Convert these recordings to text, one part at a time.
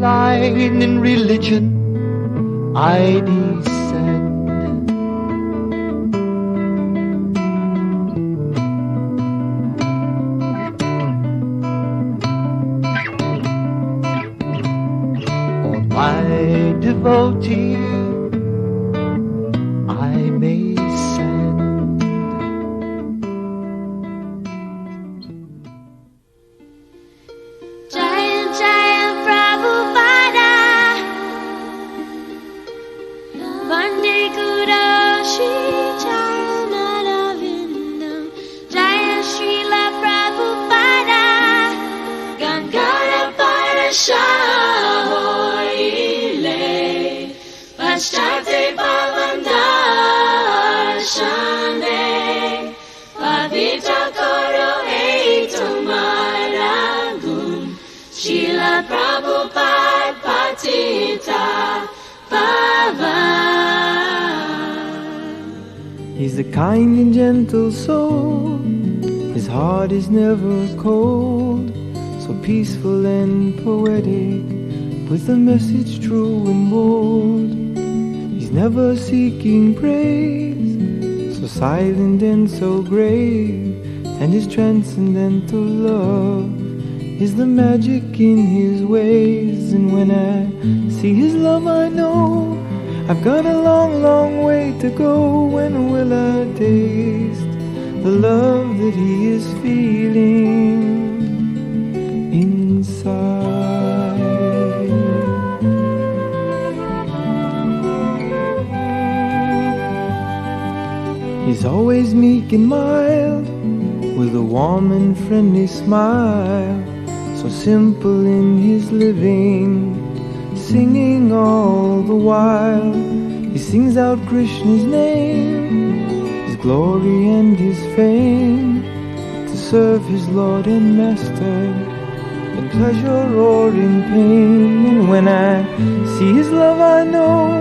line in religion I descend. On my devotee I may send. Jaya Jaya Prabhupada, Vande Guru Shri Charanavindam. Jaya Srila Prabhupada, Gangara Parashahoile, Pashtate Bhavandarshane, Pavitra Koro Eitamara Gun, Srila Prabhupada Patita Pavan. He's a kind and gentle soul. His heart is never cold. So peaceful and poetic, with a message true and bold. He's never seeking praise, so silent and so grave. And his transcendental love is the magic in his ways. And when I see his love I know I've got a long, long way to go. When will I taste the love that he is feeling inside? He's always meek and mild, with a warm and friendly smile. So simple in his living, singing all the while. He sings out Krishna's name, his glory and his fame, to serve his Lord and Master, in pleasure or in pain. And when I see his love I know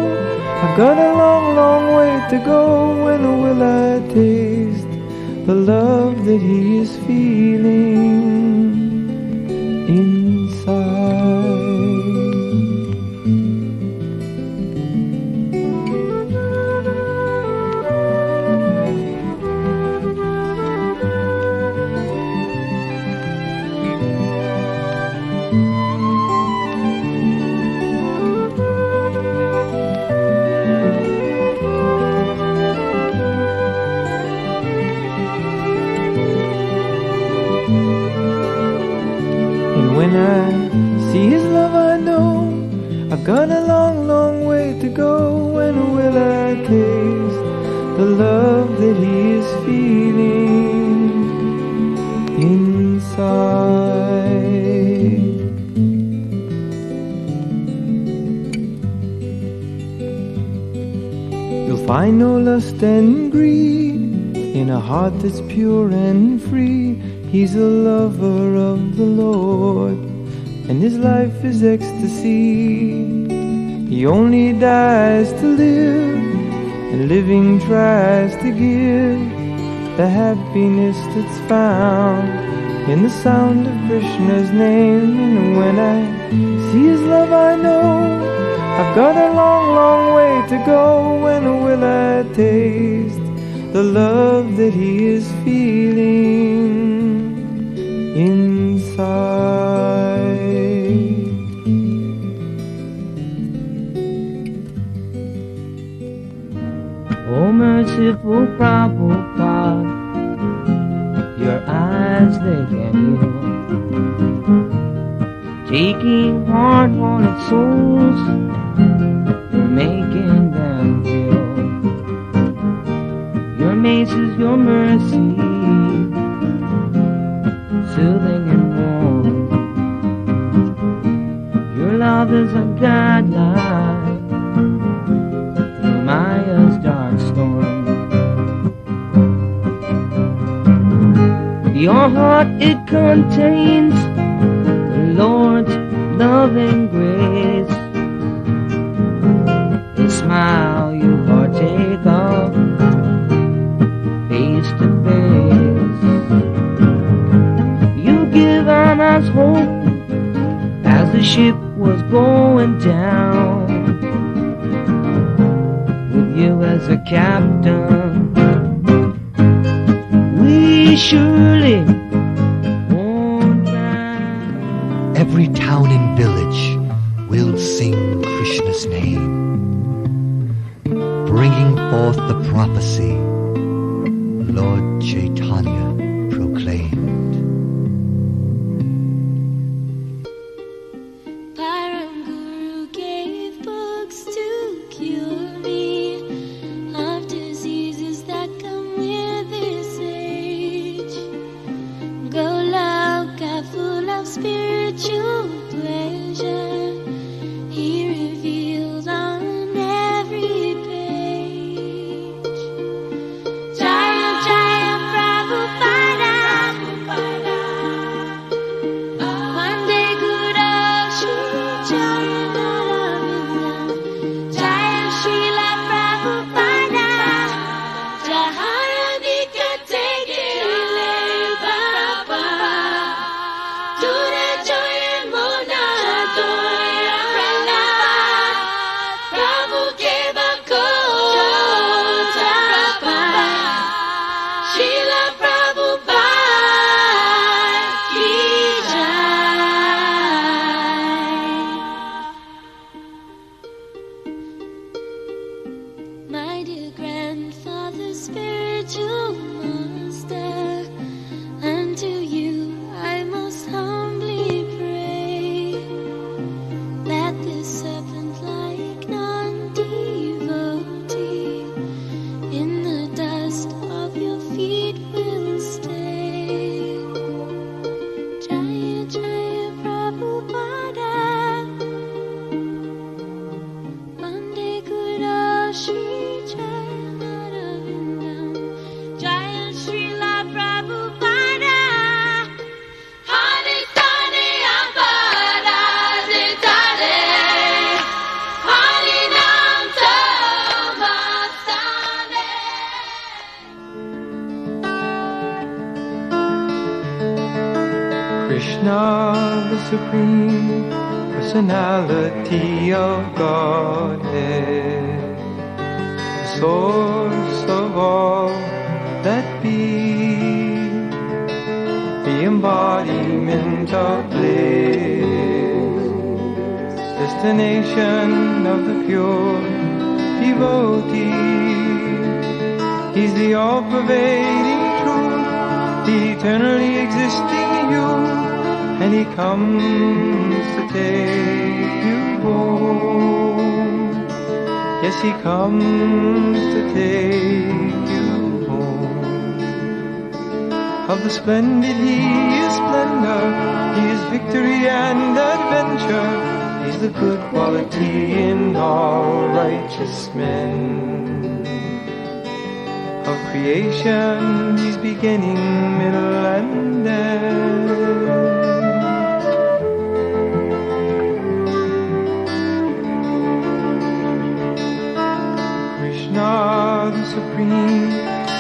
I've got a long, long way to go. When will I taste the love that he is feeling inside? When I see his love I know I've got a long, long way to go. When will I taste the love that he is feeling inside? You'll find no lust and greed in a heart that's pure and free. He's a lover of the Lord, and his life is ecstasy. He only dies to live, and living tries to give the happiness that's found in the sound of Krishna's name. And when I see his love I know I've got a long, long way to go. When will I taste the love that he is feeling inside? Oh merciful Prabhupada, your eyes they can heal, taking hard-hearted souls, you're making them feel. Your mace is your mercy, soothing and warm. Your love is a guideline through Maya's dark storm. Your heart, it contains the Lord's loving grace. The smile you partake of face to face. You give on us hope as the ship was going a captain. We surely won't find. Every town and village will sing Krishna's name, bringing forth the prophecy Lord Chaitanya proclaimed. Param Guru gave books to cure me of diseases that come with this age. Golaka full of spiritual pleasure, he revealed on every page. Jaya Jaya Prabhupada, Vande Guru Shri Charanaravinda, Jaya Srila Prabhupada, Jaharadika Tekele Baba, Ture Joye Mona Doya Prabhupada, Prabhu Keva Kota Prabhupada, Srila Prabhupada ki jai. My dear grandfather, spiritual master, unto you I most humbly pray that this serpent-like non-devotee in the dust of your feet will stay. Jaya Jaya Prabhupada, Vande Guru Shri Charanaravinda, Jaya Srila Prabhupada, Hare Tane Apada Zitane, Hare Nam Tamatane. Krishna, the Supreme Personality of Godhead, the source of all that be, the embodiment of bliss, destination of the pure devotee. He's the all-pervading truth, the eternally existing you, and he comes to take you home. Yes, he comes to take you home. Of the splendid he is splendor, he is victory and adventure. He's the good quality in all righteous men. Of creation, he's beginning, middle, and end. Krishna, the Supreme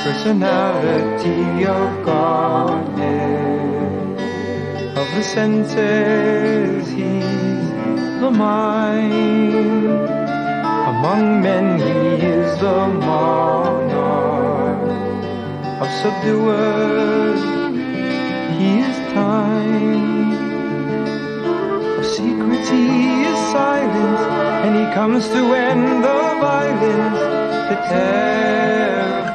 Personality of Godhead, of the senses he's the mind. Among men he is the monarch, of subduers he is time, of secrets he is silence, and he comes to end the violence that terrifies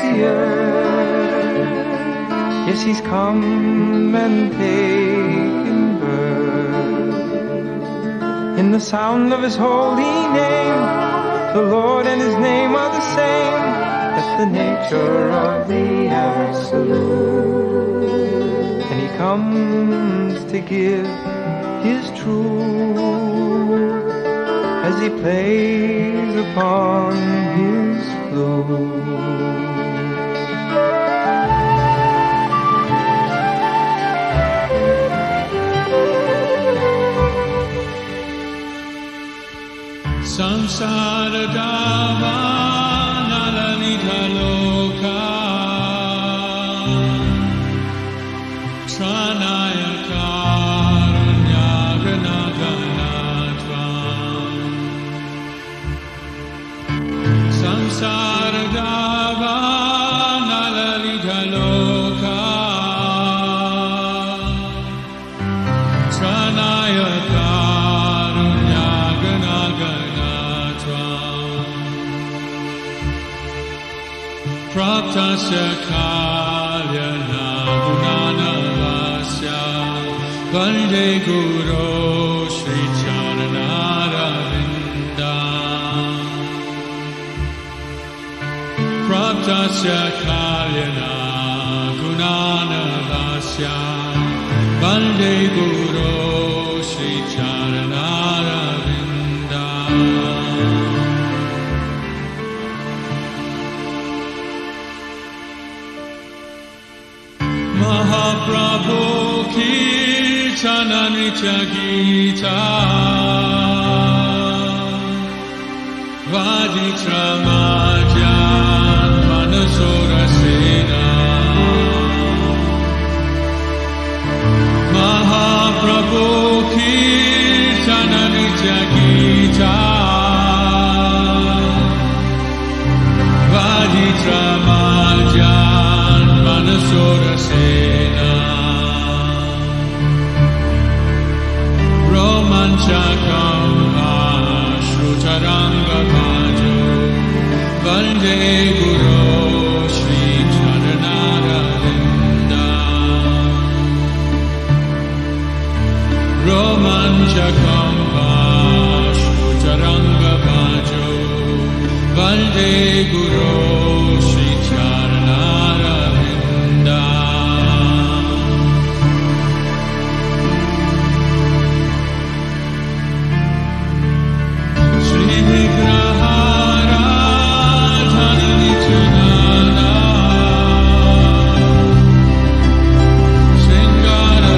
the earth. Yes, he's come and taken birth. In the sound of his holy name, the Lord and his name are the same. That's the nature of the Absolute. And he comes to give his truth as he plays upon his flute. Samsara Dhamma Nalalita Loka Tranaya Karunya Ganagana Tvam Praptasya kalyana gunanavasya Vande Guru Shri Charanaravinda Praptasya kalyana gunanavasya Vande Guru Shri Charanaravinda Mahaprabhu Kirtana Nitya Gita Vaditra Madhyan Manasura Sena Mahaprabhu Kirtana Nitya Gita Vaditra Madhyan Manasura Sena Romanchakam Ashrutaranga Bhajo Vande Guru Shri Charanaravinda Romanchakam Ashrutaranga Bhajo Vande Guru Shri Charanaravinda Shri Vigrahara Dhananitanana Singara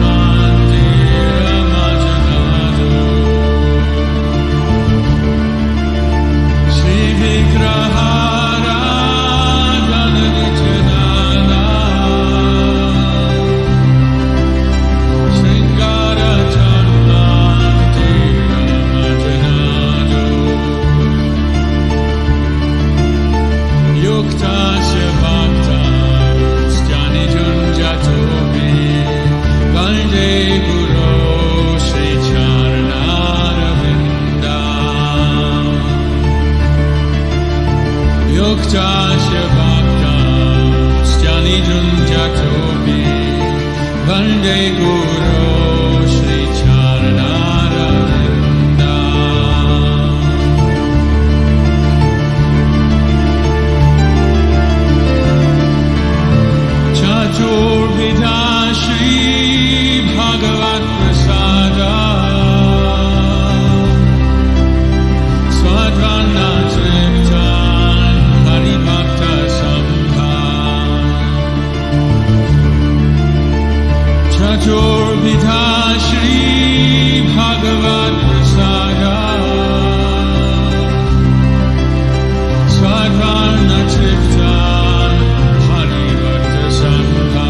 Mandira Majanado Shri Vigrahara Dhananitanana Singara Mandira Majanado Yuktasya Bhakta Stani Junjatobi Vande Guru Shri Charanaravinda Yuktasya Bhakta Stani Junjatobi Vande Guru Shri Charanaravinda Chaturvidha Shri Bhagavat Prasada Swadhana Triptan Haribhakta Sambha Chaturvidha Shri Bhagavat Prasada Swadhana Triptan Haribhakta Sambha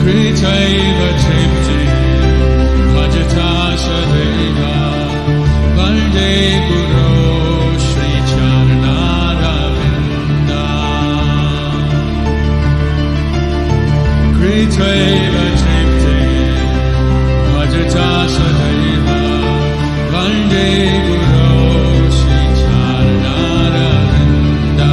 Kritaiva Tripti Bhajata Sadeva Vande Guru Shri Charanaravinda Kritaiva Tripti Bhajata Sadeva Vande Guru Shri Charanaravinda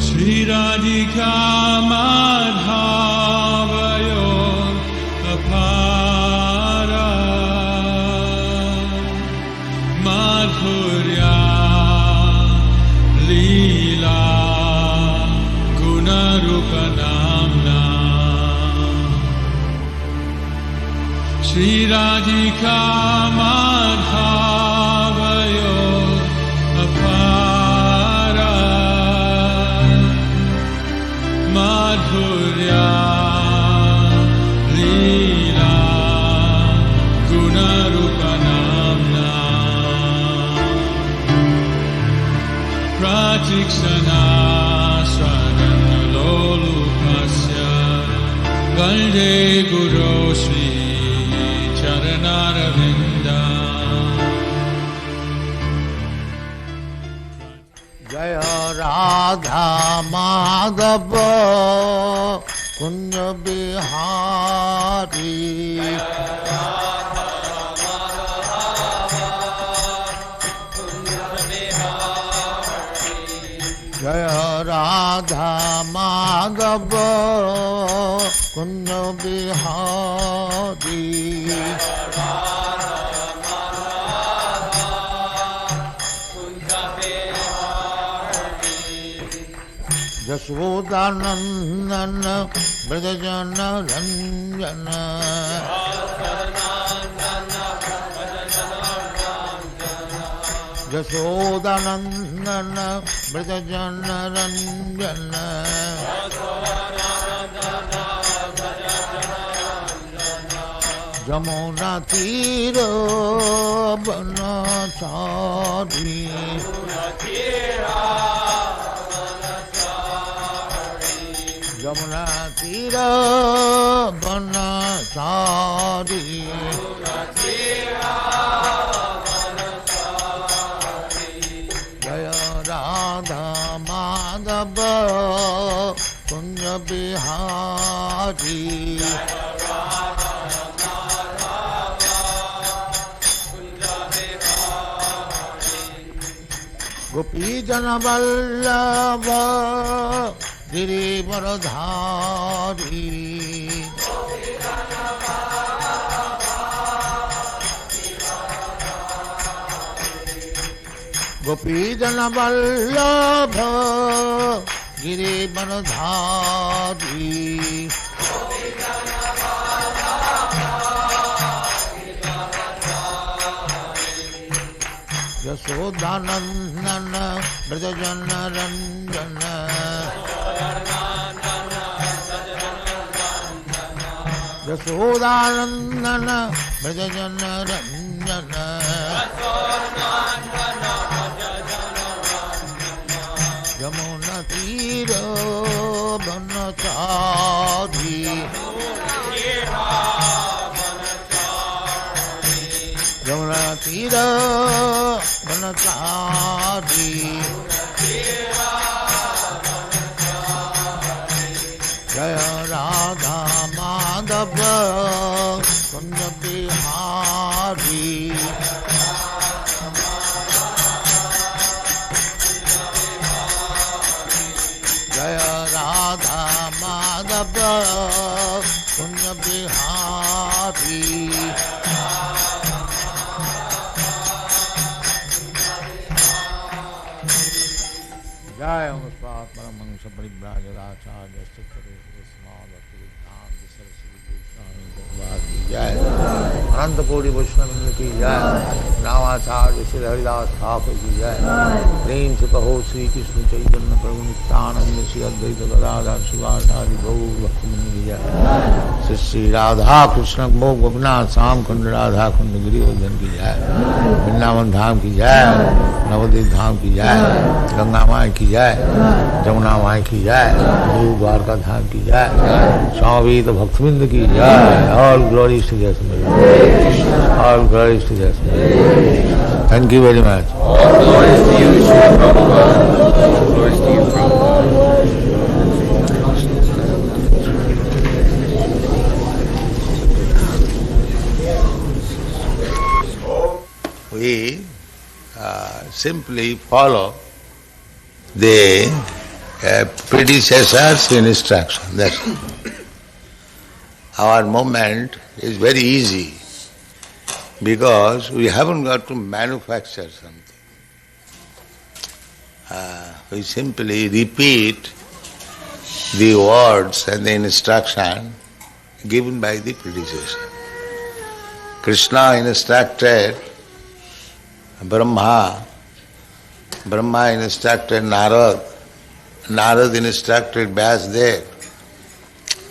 Shri Radhika Madhavayor Apara Madhurya Leela Gunarupanamna Shri Radhika Madhavayo Apara Madhurya Leela Gunarupanamna Pratikshana Swadanalolupasya Vande Guru Shri Charanaravinda Jaya Radha Madhava Kunja Bihari Jaya Radha Madhava Kunja Bihari Jashodanandana Brajajana Ranjana Jashodanandana Brajajana Ranjana Jamuna Tira Banachari Jamuna Tira Banachari Jaya Radha Madhava Kunja Bihari Gopi Jana Vallabha Girivaradhari Gopi Jana Vallabha Girivaradhari Yasodhanandana Brajajana Ranjana Yasodhanandana Brajajana Ranjana Yamuna Tira Banachari Yamuna Tira Banachari Jaya Radha Madhava Kunja Bihari Jaya Radha Madhava Kunja Bihari Jai Amaspat Paramangsa Paribrajadacharya Stikare Smala Puritanti Saraswati Krishna Jai Ananta Kodi Vaishnava Ki Jai Namacharya Sri Haridas Thakur Ki Jai Prem Se Kaho Sri Krishna Chaitanya Prabhu Nityananda Sri Advaita Gadadhar Shivasari Gaur Bhaktamani Ki Jai Sri Sri Radha Krishna Mokh Gopinath Sam Khand Radha Khand Girivardhan Ki Jai Vrindavan Dham Ki Jai Navadvip Dham Ki Jai Ganga Mai Ki Jai Jamuna Mai Ki Jai Guru Dwarka Dham Ki Jai Swami Bhaktavinda Ki Jai All glories to Jesus. All glories to Jesus. Thank you very much. All glories to you, Srila Prabhupada. All glories to you, Prabhupada. We simply follow the predecessor's instruction. That's it. Our movement is very easy because we haven't got to manufacture something. We simply repeat the words and the instruction given by the predecessor. Krishna instructed Brahma, Brahma instructed Narad, Narad instructed Vyasdev,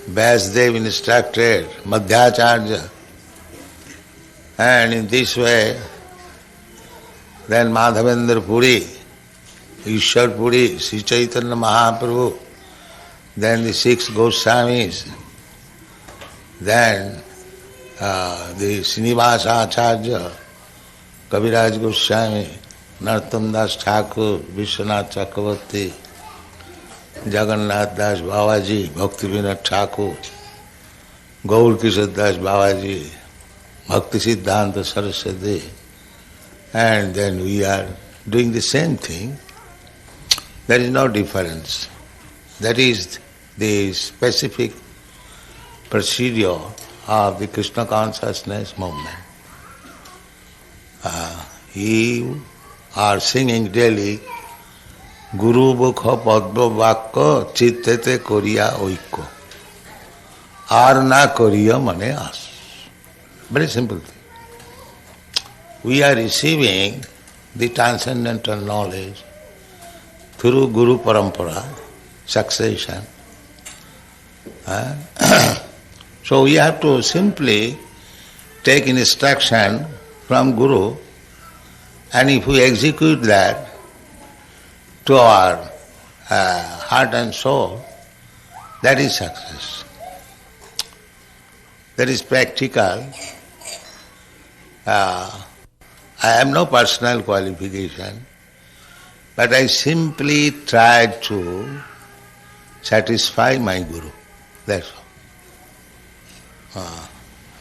Vyasdev instructed Madhyacharya, and in this way then Madhavendra Puri, Ishwar Puri, Sri Chaitanya Mahaprabhu, then the 6 Goswamis, then the Srinivasa Acharya, Kaviraj Goswami, Narottam Das Thakur, Vishwanath Chakravarti, Jagannath Das Babaji, Bhakti Vinod Thakur, Gaur Kishore Das Babaji, Bhakti Siddhanta Saraswati, and then we are doing the same thing. There is no difference. That is the specific procedure of the Krishna consciousness movement. You are singing daily Guru Bukha Padma Vakka Chittete Koriya Oikko. Arna Koriya Mane As. Very simple thing. We are receiving the transcendental knowledge through Guru Parampara, succession. So we have to simply take instruction from Guru, and if we execute that to our heart and soul, that is success. That is practical. I have no personal qualification, but I simply try to satisfy my Guru. That's all.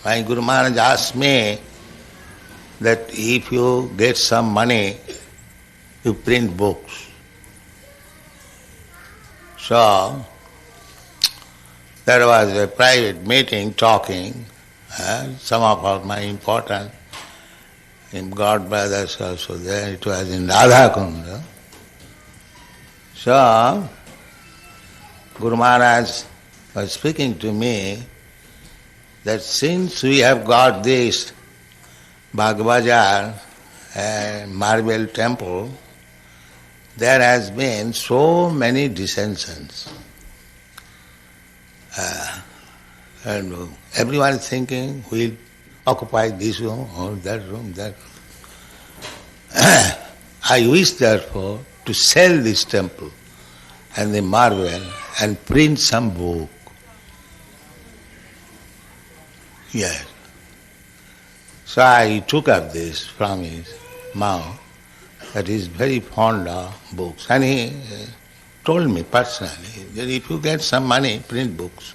My Guru Maharaj asked me that if you get some money, you print books. So, there was a private meeting talking, some of my important God brothers also there, it was in Radha Kunda. So, Guru Maharaj was speaking to me that since we have got this Bhagavajar marble temple, there has been so many dissensions. And everyone is thinking, we'll occupy this room or that room, that room. I wish therefore to sell this temple and the marble and print some book. Yes. So I took up this from his mouth, that he is very fond of books. And he told me personally that if you get some money, print books.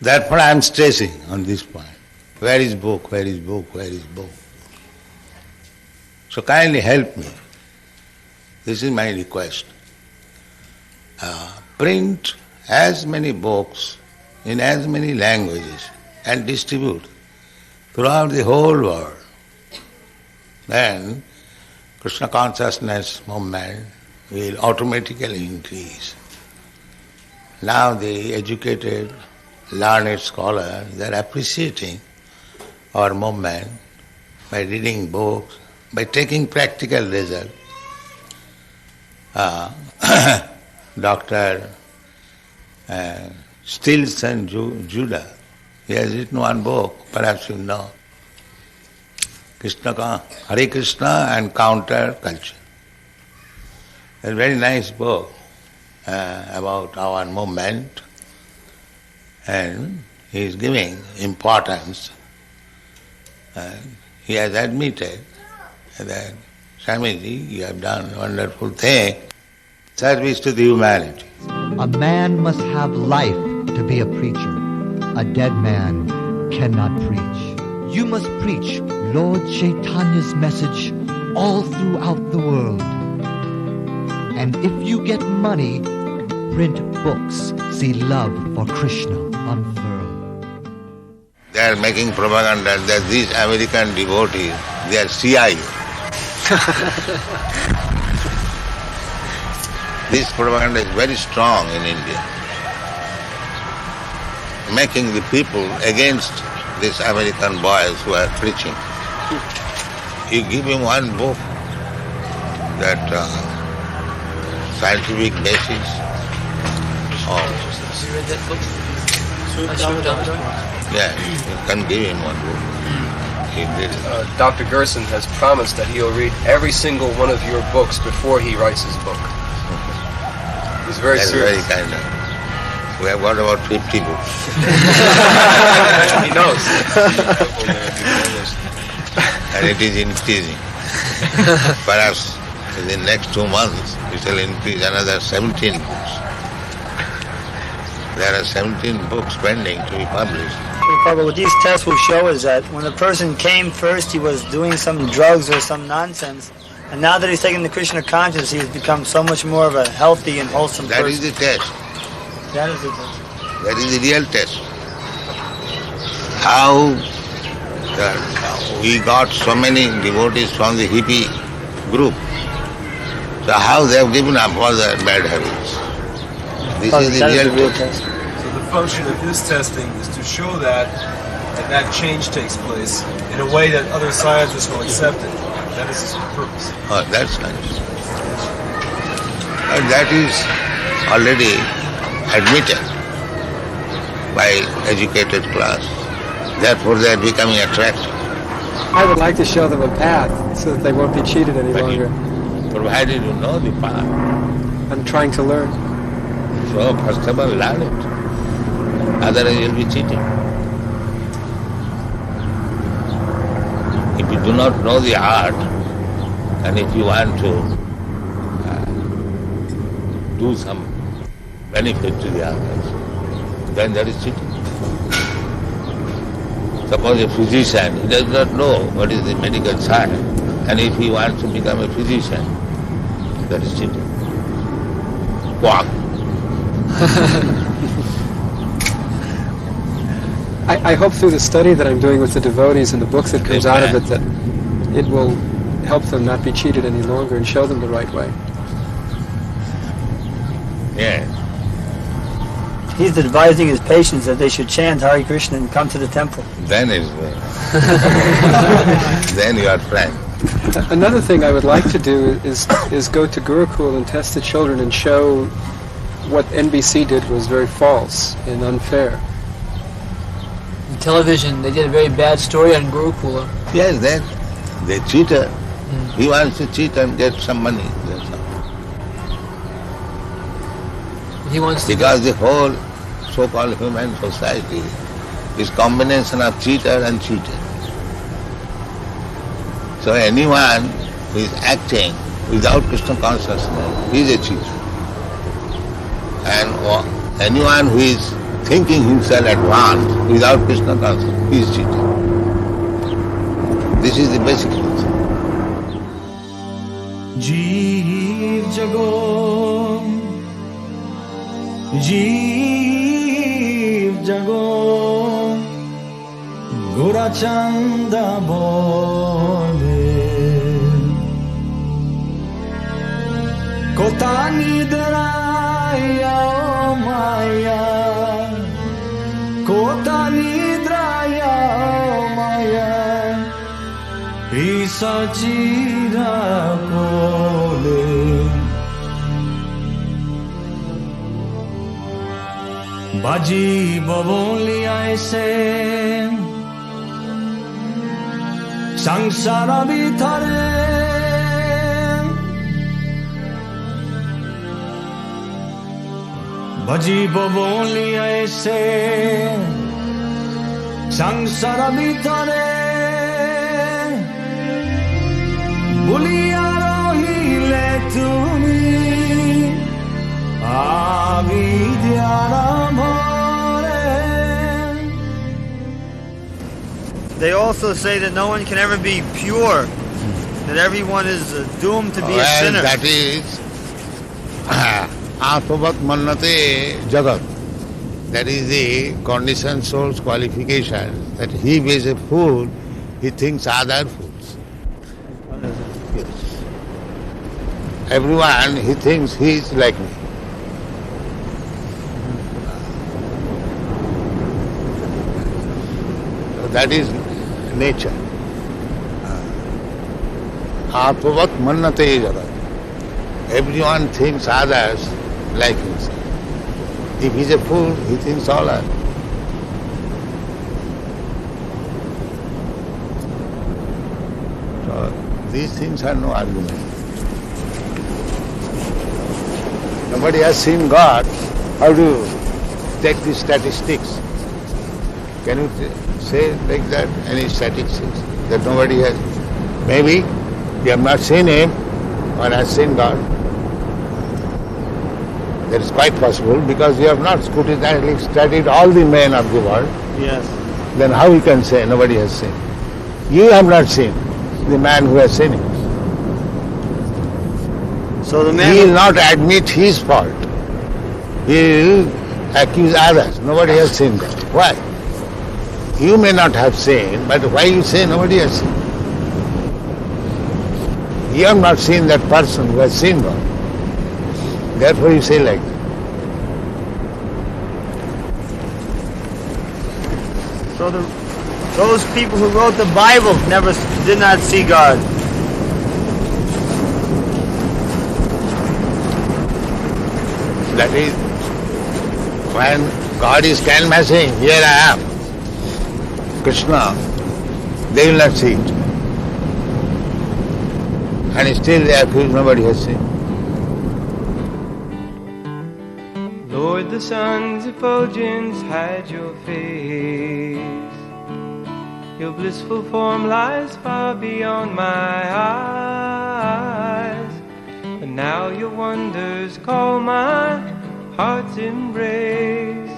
Therefore I am stressing on this point. Where is book? Where is book? Where is book? So kindly help me. This is my request. Print as many books in as many languages and distribute throughout the whole world. Then Krishna consciousness movement will automatically increase. Now the educated, learned scholars, they are appreciating our movement by reading books, by taking practical result. Dr. Stilson Judah, he has written one book, perhaps you know, Hare Krishna and Counter Culture. A very nice book about our movement, and he is giving importance. He has admitted that, Swamiji, you have done a wonderful thing, service to the humanity. A man must have life to be a preacher. A dead man cannot preach. You must preach Lord Chaitanya's message all throughout the world. And if you get money, print books, see love for Krishna unfurled. They are making propaganda that these American devotees, they are CIA. This propaganda is very strong in India, making the people against these American boys who are preaching. You give him one book, that scientific basis of... You read that book? Yeah, you can give him one book. He did it. Dr. Gerson has promised that he'll read every single one of your books before he writes his book. He's very That's serious. very kind of him. We have got about 50 books. He knows. And it is increasing. Perhaps in the next 2 months it will increase another 17 books. There are 17 books pending to be published. Prabhupada, what these tests will show is that when a person came first, he was doing some drugs or some nonsense, and now that he's taken the Krishna consciousness, he has become so much more of a healthy and wholesome That person. is the test. That is the test. That is the real test. How we got so many devotees from the hippie group. So how they have given up all their bad habits. This is the real test. So the function of this testing is to show that change takes place in a way that other scientists will accept it. That is his purpose. Oh, that's nice. And that is already admitted by educated class. Therefore they are becoming attractive. I would like to show them a path so that they won't be cheated any longer. Provided you know the path. I'm trying to learn. So first of all learn it. Otherwise you'll be cheating. If you do not know the art, and if you want to do some benefit to the others, then that is cheating. Suppose a physician, he does not know what is the medical science, and if he wants to become a physician, that is cheating. Quack. I hope through the study that I'm doing with the devotees and the books that comes out of it that it will help them not be cheated any longer and show them the right way. Yeah. He's advising his patients that they should chant Hare Krishna and come to the temple. Then is then you are frank. Another thing I would like to do is go to Gurukul and test the children and show what NBC did was very false and unfair. On television, they did a very bad story on Gurukula. Yes, then they cheated. He wants to cheat and get some money. That's all. He wants to Because the whole so-called human society is combination of cheater and cheated. So anyone who is acting without Krishna consciousness is a cheater. And anyone who is thinking himself advanced without Krishna consciousness is cheater. This is the basic principle. Jeev jago, Jeev jago, Gora Chanda bole, Kotani draya maya, Kotani draya maya, Isa chira kole. Baji baboli aise sangsara bithare Baji baboli aise sangsara bithare Buliya rohile tumi They also say that no one can ever be pure, that everyone is doomed to be a sinner. That is Atmavat Mannate Jagat. That is the conditioned soul's qualification, that he is a fool, he thinks other fools. Yes. Everyone, he thinks he is like me. That is nature. Atmavat mannate jada. Everyone thinks others like himself. If he's a fool, he thinks all are. So these things are no argument. Nobody has seen God. How do you take the statistics? Can you say like that? Any statistics that nobody has? Maybe you have not seen him or has seen God. That is quite possible because you have not scrutinizingly studied all the men of the world. Yes. Then how you can say nobody has seen? You have not seen the man who has seen him. So the man He will not admit his fault. He will accuse others. Nobody has seen that. Why? You may not have seen, but why you say nobody has seen? You have not seen that person who has seen God. Therefore you say like that. So those people who wrote the Bible did not see God. That is, when God is canvassing, here I am, Krishna, they will not see it. And still they accuse nobody has seen. Lord, the sun's effulgence hide your face. Your blissful form lies far beyond my eyes. But now your wonders call my heart's embrace,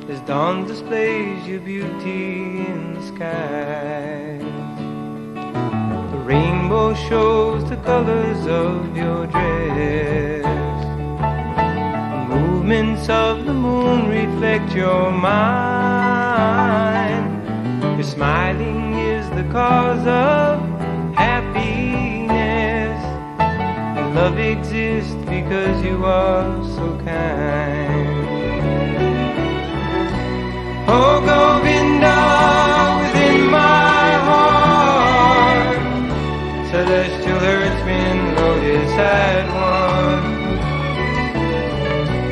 as dawn displays your beauty in the sky. The rainbow shows the colors of your dress. Movements of the moon reflect your mind. Your smiling is the cause of happiness. And love exists because you are so kind. Oh Govinda, within my heart, celestial herdsman, lotus had one.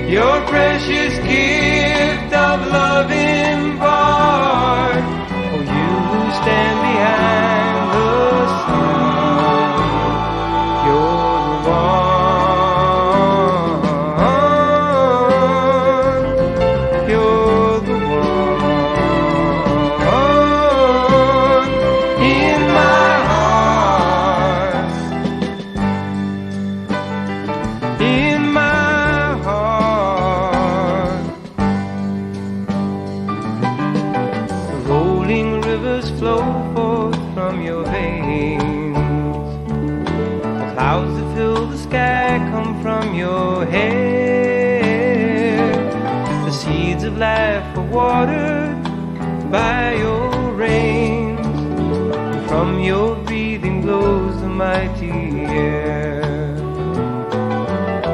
Your precious gift of love impart. Oh, you who stand behind the sun, you're the one. You're the one in my heart. In my flow forth from your veins. The clouds that fill the sky come from your hair. The seeds of life are watered by your rains. And from your breathing blows the mighty air.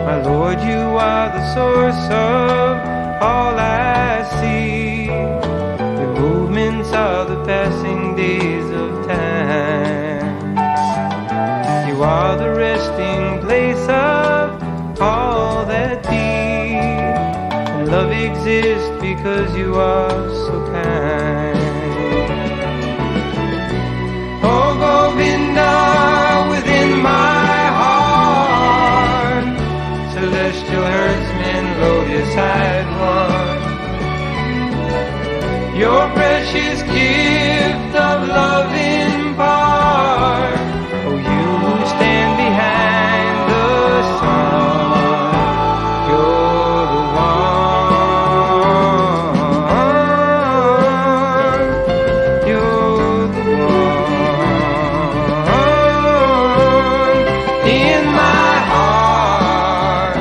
My Lord, you are the source of all I see. Movements are the passing days of time. You are the resting place of all that be. And love exists because you are so kind. Oh Govinda, within my heart, celestial herdsman, lotus-eyed one. Your precious gift of love impart. Oh, you who stand behind the sun, you're the one. You're the one in my heart.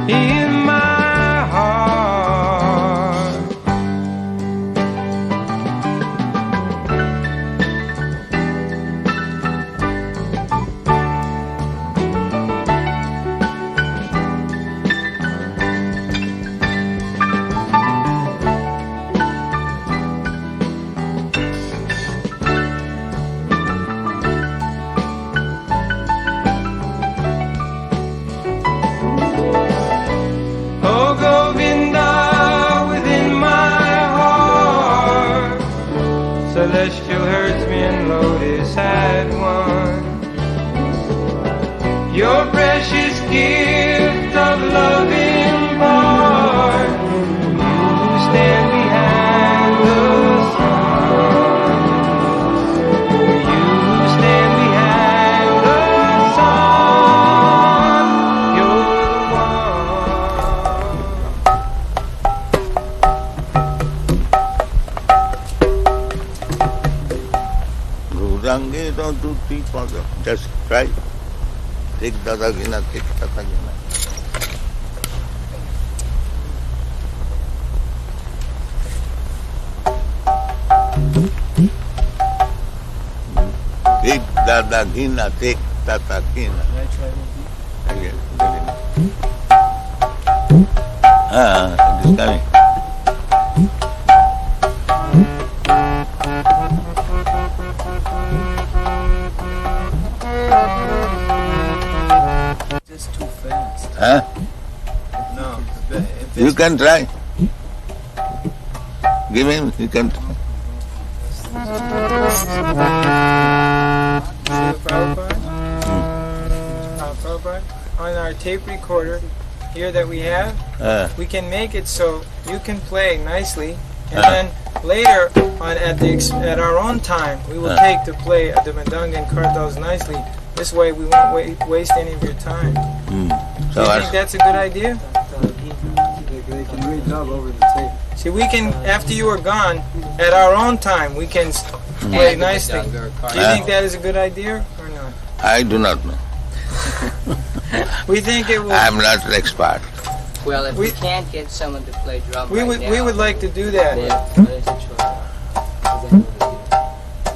In my heart. celestial herdsman lotus had won. Your precious gift of love impart. You stand behind the sun. You stand behind the sun. You're the one. Gurange don't do people. Just try. Take Dadagina, take Tatagina. Take Dadagina, take Tatagina. Again, it is coming. Just too fast. Huh? No. You can try. Give him, he can try. Srila Prabhupada, on our tape recorder here that we have, we can make it so you can play nicely, and then later on at our own time, we will take to play the Madanga and Kartals nicely. This way we won't waste any of your time. Do you think that's a good idea? They can redub over the tape. See, we can, after you are gone, at our own time, we can play nicely. Do you think that is a good idea or not? I do not know. We think it will. I am not an expert. Well, if we can't get someone to play drum we would like to do that.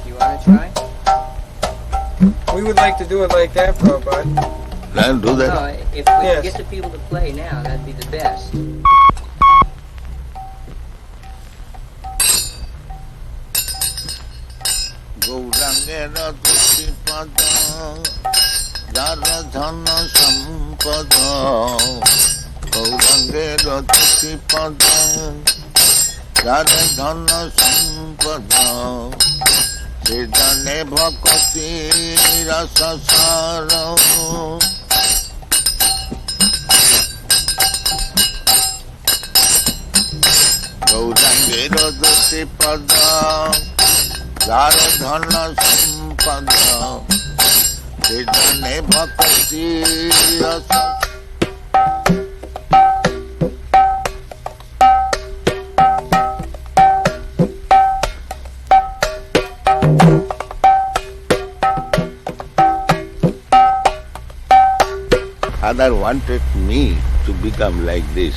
You want to try? We would like to do it like that, Prabhupada. Then do that. No, if we can get the people to play now, that'd be the best. Gaurangera Tusipada Jaradhana Sampada Gaurangera Tusipada Jaradhana Sampada Siddhane Bhakti Rasasara Gaurangera Tusipada Jaradhana Sampada Siddhane Bhakti Rasasara Father wanted me to become like this.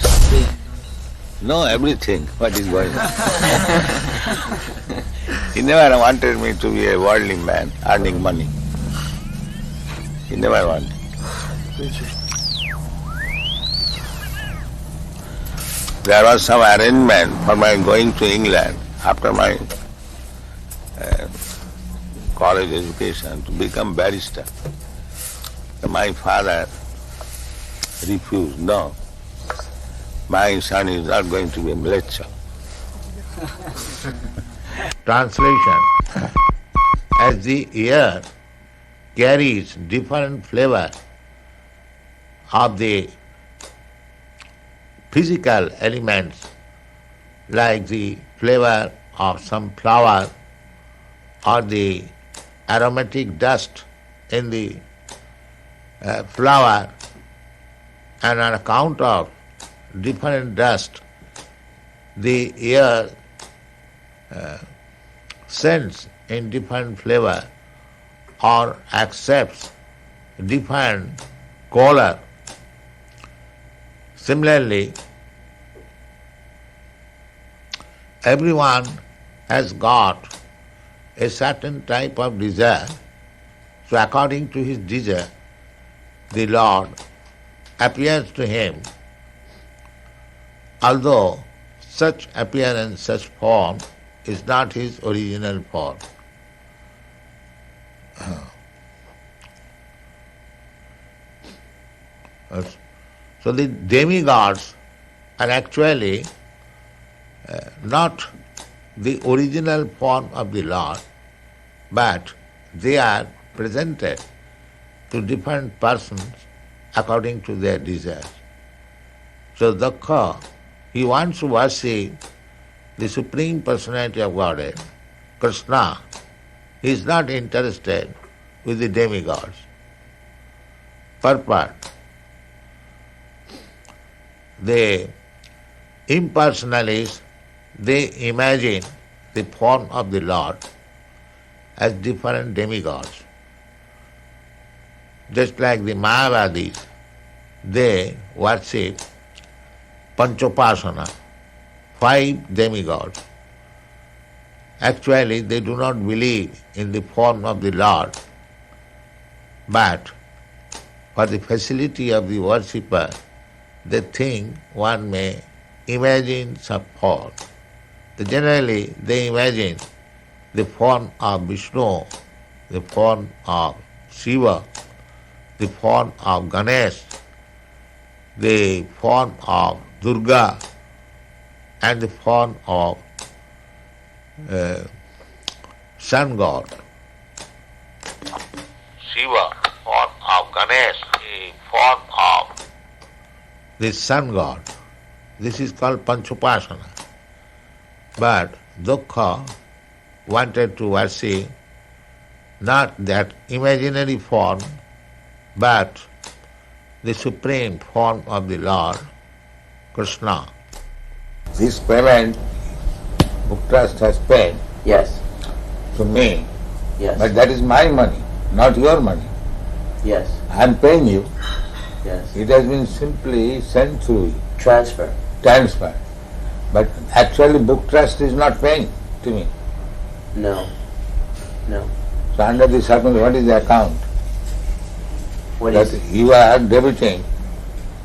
Know everything, what is going on. He never wanted me to be a worldly man, earning money. He never wanted. There was some arrangement for my going to England after my college education to become barrister. My father refused. No, my son is not going to be a lecturer. Translation. As the air carries different flavor of the physical elements, like the flavor of some flower or the aromatic dust in the flower, and on account of different dust, the air sends in different flavor or accepts different color. Similarly, everyone has got a certain type of desire. So according to his desire, the Lord appears to him, although such appearance, such form is not his original form. So the demigods are actually not the original form of the Lord, but they are presented to different persons according to their desires. So Dakha, he wants to worship the Supreme Personality of Godhead, Krishna. He is not interested with the demigods. Purport. The impersonalists, they imagine the form of the Lord as different demigods. Just like the Mayavadis, they worship Panchopasana, 5 demigods. Actually, they do not believe in the form of the Lord, but for the facility of the worshipper, they think one may imagine some form. Generally, they imagine the form of Vishnu, the form of Shiva, the form of Ganesh, the form of Durga, and the form of sun god. Shiva, form of Ganesh, the form of the sun god. This is called Panchopasana. But Dukkha wanted to worship not that imaginary form, but the supreme form of the Lord, Krishna. This payment Book Trust has paid Yes. to me, Yes. but that is my money, not your money. Yes. I am paying you. Yes. It has been simply sent through you. Transfer. But actually Book Trust is not paying to me. No. No. So under the circumstance, what is the account? What That is? you are debiting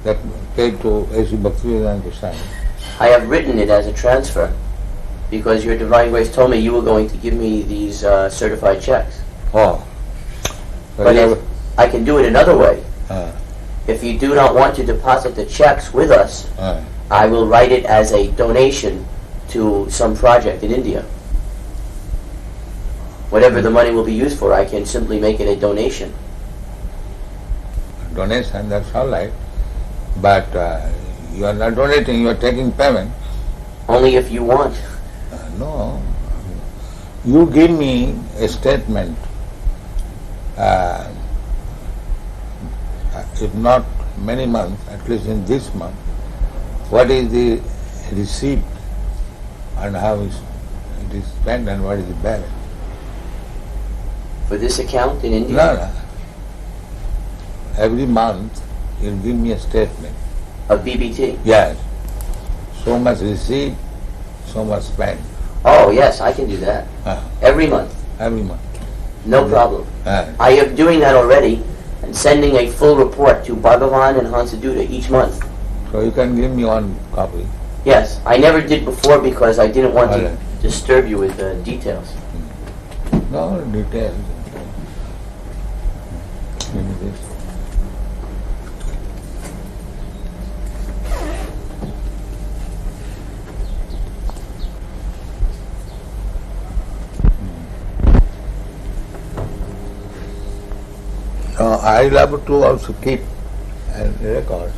that paid to A.C. Bhaktivedanta Goswami. I have written it as a transfer because your Divine Grace told me you were going to give me these certified checks. Oh. So But you if I can do it another way. have- If you do not want to deposit the checks with us, I will write it as a donation to some project in India. Whatever the money will be used for, I can simply make it a donation. donation, that's all right. But you are not donating, you are taking payment. Only if you want. No. You give me a statement, if not many months, at least in this month, what is the receipt and how it is spent and what is the balance. For this account in India? No. Every month you give me a statement. Of BBT? Yes. So much receipt, so much spent. Oh, yes, I can do that. Every month? Every month. No problem. I am doing that already and sending a full report to Bhagavan and Hansaduta each month. So you can give me one copy. Yes, I never did before because I didn't want All to right. disturb you with details. No details. Give me this. I love to also keep and record.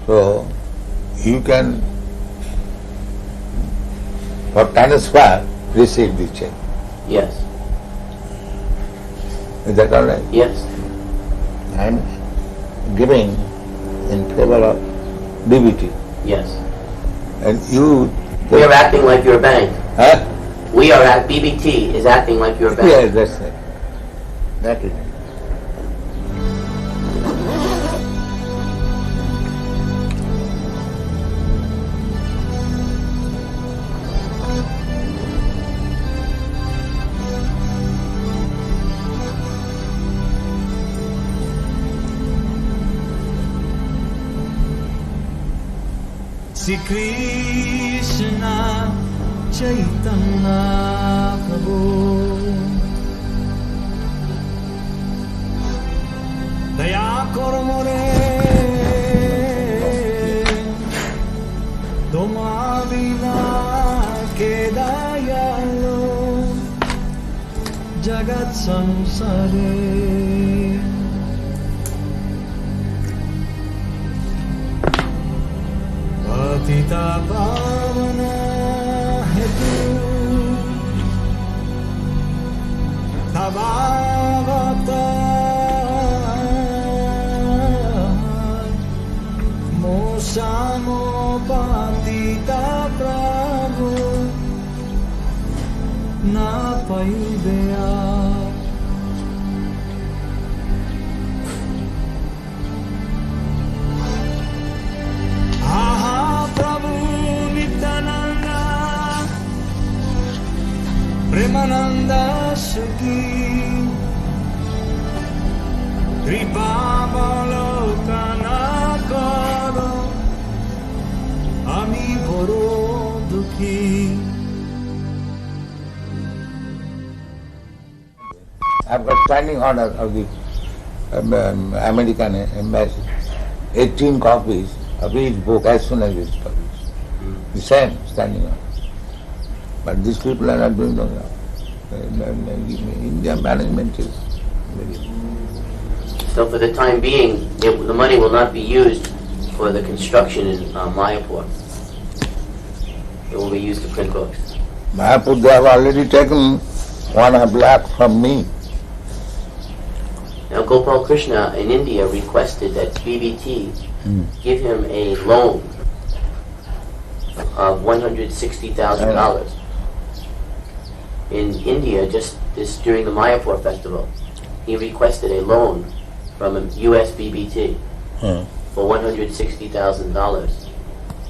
So you can, for transfer, receive the check. Yes. Is that all right? Yes. I am giving in favor of DBT. Yes. And you... We are acting like your bank. Huh? We are at BBT is acting like your bank. Yes, that's it. That is it. Sri Krishna Chaitanya Prabhu Daya Kormore Doma Vina Keda jagat samsare patita pavana hetu tavavata mosamo patita Prabhu na paidaya aha Prabhu Nityananda Premananda Sukhi Kripa Balokana Karo Ami Boro Dukhi. I've got standing order of the American embassy, 18 copies of each book as soon as it's published. The same standing order. But these people are not doing that. India management is very... So for the time being, the money will not be used for the construction in Mayapur. It will be used to print books. Mayapur, they have already taken 1.5 lakh from me. Now Gopal Krishna in India requested that BBT give him a loan of $160,000 in India just during the Mayapur festival. He requested a loan from a US BBT for $160,000,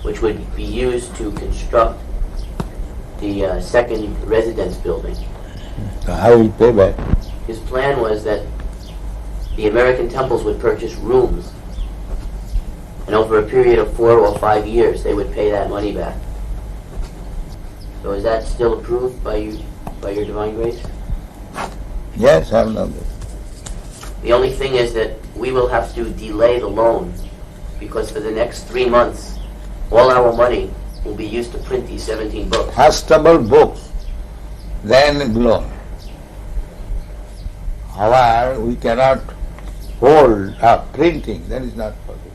which would be used to construct the second residence building. How will you pay back? His plan was that the American temples would purchase rooms, and over a period of 4 or 5 years, they would pay that money back. So is that still approved by you, by your divine grace? Yes, I have known this. The only thing is that we will have to delay the loan, because for the next 3 months, all our money will be used to print these 17 books. Fastable books, then loan. However, we cannot hold up printing, that is not possible.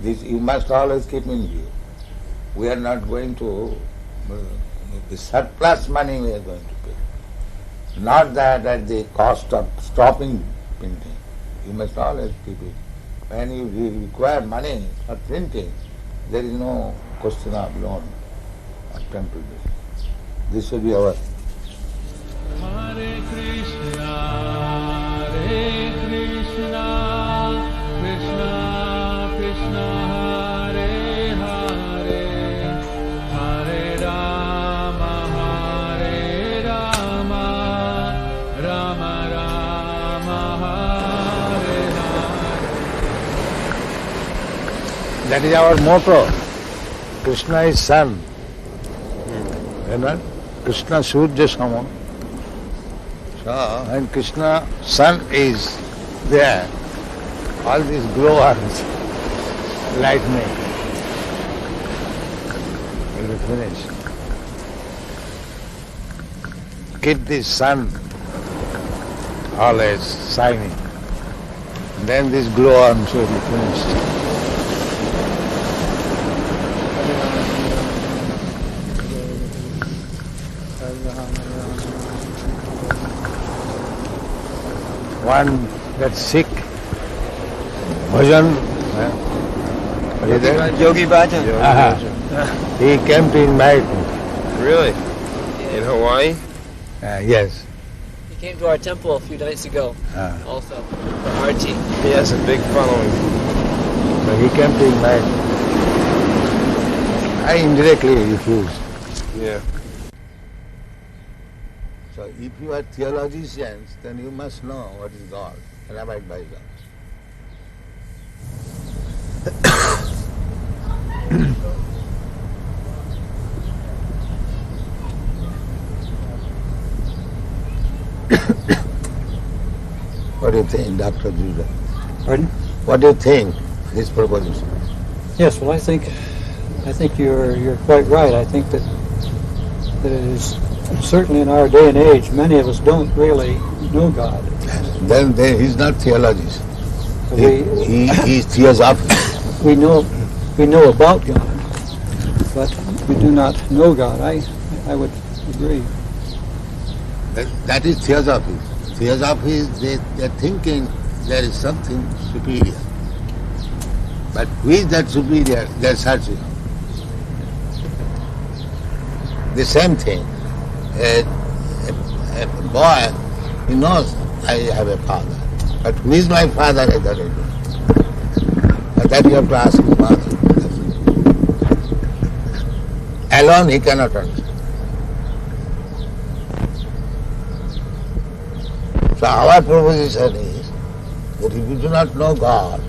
This you must always keep in view. We are not going to, the surplus money we are going to pay. Not that at the cost of stopping printing. You must always keep it. When you require money for printing, there is no question of loan or temple business. This will be our... Hare Krishna, Krishna Krishna, Hare Hare, Hare Rama, Rama Rama, Hare Hare. That is our motto. Krishna is sun. You know? Krishna Surya Sama. So, when Krishna sun is there, all these glowworms, lightning, will be finished. Keep this sun always shining. Then these glowworms will be finished. One gets sick, bhajan, Yogi Bhajan. He came to invite me. Really? In Hawaii? Yes. He came to our temple a few nights ago, also, for Arti. He has a big following. But he came to invite me. I indirectly refused. Yeah. So if you are theologians, then you must know what is God and abide by God. What do you think, Dr. Judah? Pardon? What do you think, this proposition? Yes, well, I think you're quite right. I think that it is Certainly in our day and age, many of us don't really know God. Then he's not theologist. He's theosophical. We know about God, but we do not know God. I would agree. That is theosophy. Theosophy is they're thinking there is something superior. But who is that superior? They're searching. The same thing. A boy, he knows I have a father. But who is my father? I don't know. But that you have to ask his father. Alone he cannot understand. So our proposition is that if you do not know God,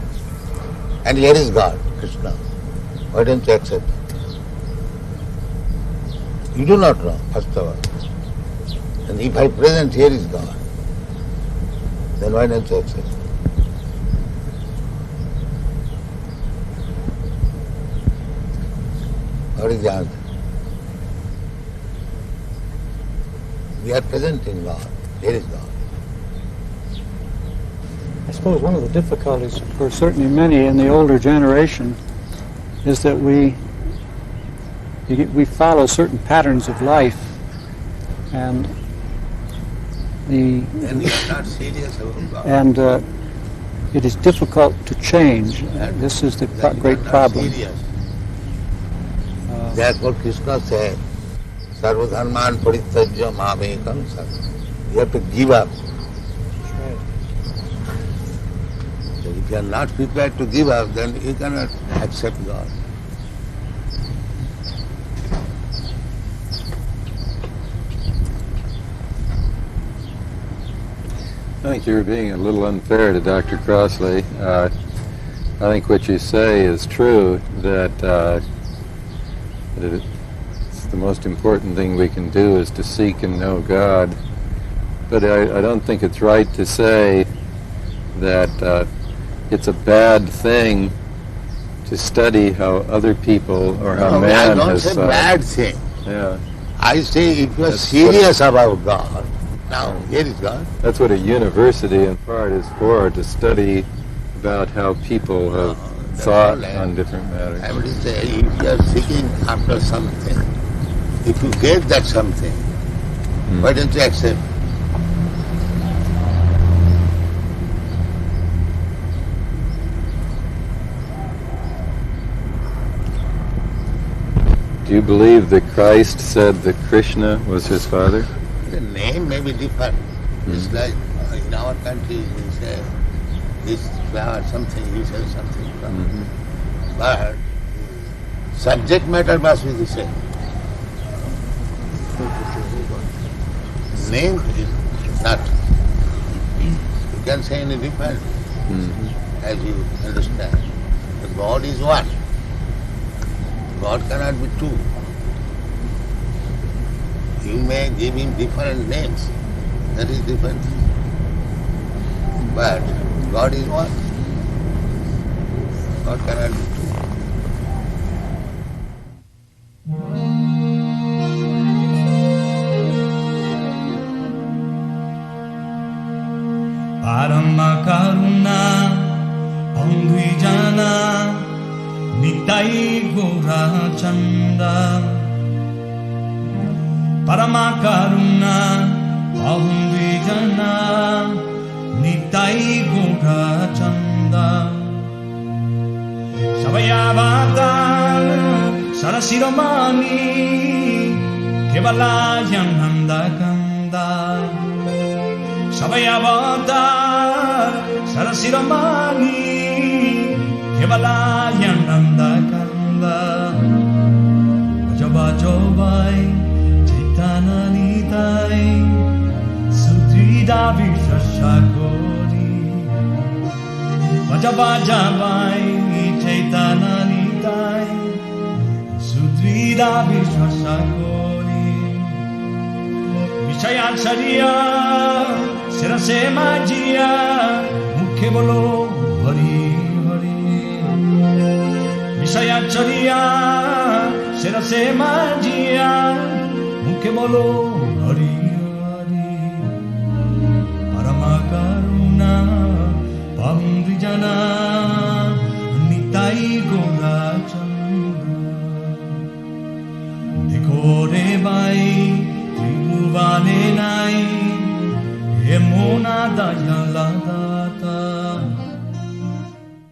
and here is God, Krishna, why don't you accept it? You do not know, first of all. And if I present here is God, then why don't you accept it? What is the answer? We are presenting God. Here is God. I suppose one of the difficulties for certainly many in the older generation is that we follow certain patterns of life, and we are not serious about God. And it is difficult to change. This is the great problem. Therefore Krishna said, Sarvadharman parityajya mamekam sarvam. You have to give up. So if you are not prepared to give up, then you cannot accept God. I think you're being a little unfair to Dr. Crossley. I think what you say is true, that it's the most important thing we can do is to seek and know God. But I don't think it's right to say that it's a bad thing to study how other people or how man has... I don't say bad thing. Yeah. I say if you are serious about God, now here is God. That's what a university in part is for, to study about how people have thought on different matters. I would say if you are seeking after something, if you get that something, why don't you accept? Do you believe that Christ said that Krishna was his father? The name may be different. It's like in our country we say this flower something, he says something. But subject matter must be the same. Name is not. You can say any different as you understand. The God is one. God cannot be two. You may give him different names, that is different. But God is one. God cannot be two. Parama karuna Andwijana Nitai Gora Chanda Parama karuna Andwijana Nitai Gora Chanda Savayavata Sarasiromani Kevalayananda Kanda Savayavata Sarasiramani Kevalayananda Kanda Vajabajobai Chaitana Nitai Sudrida Vishashakori Vajabajabai Chaitana Nitai Sudrida Vishashakori Vishayan Shariya Sirase Majia Mukhe Bolo Hari Hari Visaya Chariya Sirase Majia মুখে বলো হরি হরি পরমা করুণা পান্ডি জানা নিতাই গোরা চন্দ্র দেখো রে ভাই ত্রিভুবনে নাই এমন আদা